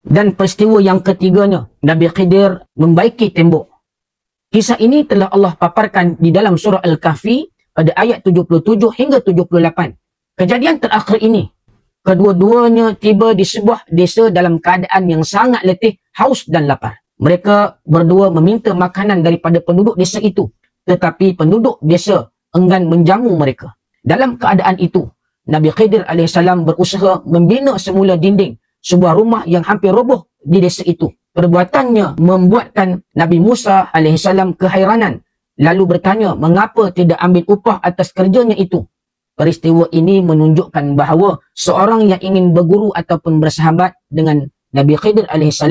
Dan peristiwa yang ketiganya, Nabi Khidir membaiki tembok. Kisah ini telah Allah paparkan di dalam surah Al-Kahfi pada ayat 77 hingga 78. Kejadian terakhir ini, kedua-duanya tiba di sebuah desa dalam keadaan yang sangat letih, haus dan lapar. Mereka berdua meminta makanan daripada penduduk desa itu, tetapi penduduk desa enggan menjamu mereka. Dalam keadaan itu, Nabi Khidir AS berusaha membina semula dinding sebuah rumah yang hampir roboh di desa itu. Perbuatannya membuatkan Nabi Musa AS kehairanan, lalu bertanya mengapa tidak ambil upah atas kerjanya itu. Peristiwa ini menunjukkan bahawa seorang yang ingin berguru ataupun bersahabat dengan Nabi Khidir AS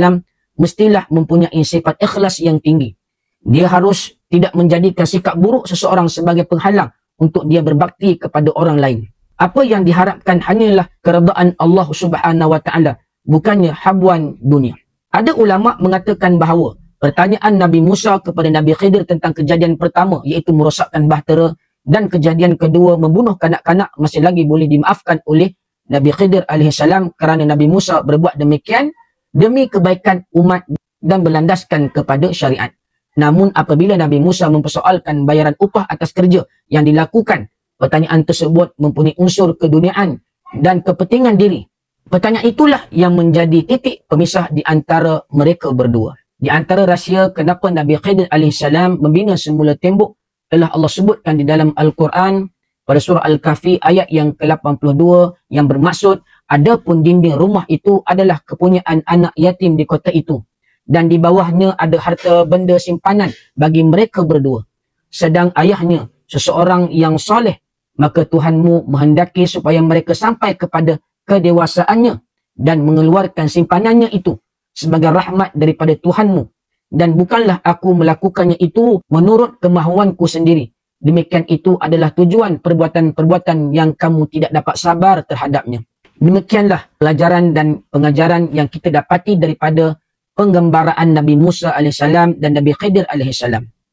mestilah mempunyai sifat ikhlas yang tinggi. Dia harus tidak menjadikan sikap buruk seseorang sebagai penghalang untuk dia berbakti kepada orang lain. Apa yang diharapkan hanyalah keredaan Allah Subhanahu wa taala, bukannya habuan dunia. Ada ulama mengatakan bahawa pertanyaan Nabi Musa kepada Nabi Khidir tentang kejadian pertama iaitu merosakkan bahtera dan kejadian kedua membunuh kanak-kanak masih lagi boleh dimaafkan oleh Nabi Khidir AS kerana Nabi Musa berbuat demikian demi kebaikan umat dan berlandaskan kepada syariat. Namun apabila Nabi Musa mempersoalkan bayaran upah atas kerja yang dilakukan, pertanyaan tersebut mempunyai unsur keduniaan dan kepentingan diri. Pertanyaan itulah yang menjadi titik pemisah di antara mereka berdua. Di antara rahsia kenapa Nabi Khidir AS membina semula tembok telah Allah sebutkan di dalam Al-Quran pada surah Al-Kahfi ayat yang ke-82 yang bermaksud adapun dinding rumah itu adalah kepunyaan anak yatim di kota itu dan di bawahnya ada harta benda simpanan bagi mereka berdua. Sedang ayahnya seseorang yang soleh, maka Tuhanmu menghendaki supaya mereka sampai kepada kedewasaannya dan mengeluarkan simpanannya itu sebagai rahmat daripada Tuhanmu. Dan bukanlah aku melakukannya itu menurut kemahuanku sendiri. Demikian itu adalah tujuan perbuatan-perbuatan yang kamu tidak dapat sabar terhadapnya. Demikianlah pelajaran dan pengajaran yang kita dapati daripada penggambaraan Nabi Musa AS dan Nabi Khidir AS.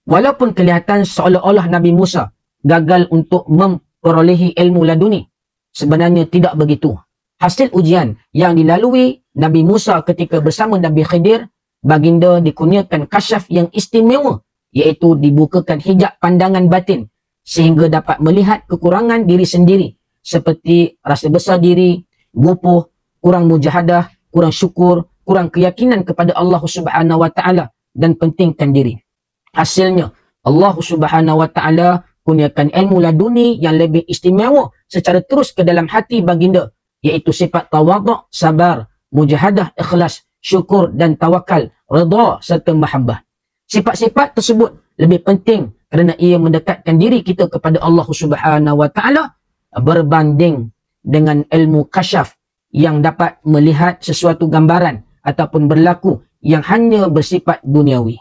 Walaupun kelihatan seolah-olah Nabi Musa gagal untuk memperolehi ilmu laduni, sebenarnya tidak begitu. Hasil ujian yang dilalui Nabi Musa ketika bersama Nabi Khidir, baginda dikurniakan kasyaf yang istimewa, iaitu dibukakan hijab pandangan batin sehingga dapat melihat kekurangan diri sendiri seperti rasa besar diri, gopoh, kurang mujahadah, kurang syukur, kurang keyakinan kepada Allah Subhanahu wa taala dan pentingkan diri. Hasilnya Allah Subhanahu wa taala kurniakan ilmu laduni yang lebih istimewa secara terus ke dalam hati baginda, iaitu sifat tawaduk, sabar, mujahadah, ikhlas, syukur dan tawakal, redha serta mahabbah. Sifat-sifat tersebut lebih penting kerana ia mendekatkan diri kita kepada Allah Subhanahu wa taala berbanding dengan ilmu kasyaf yang dapat melihat sesuatu gambaran ataupun berlaku yang hanya bersifat duniawi.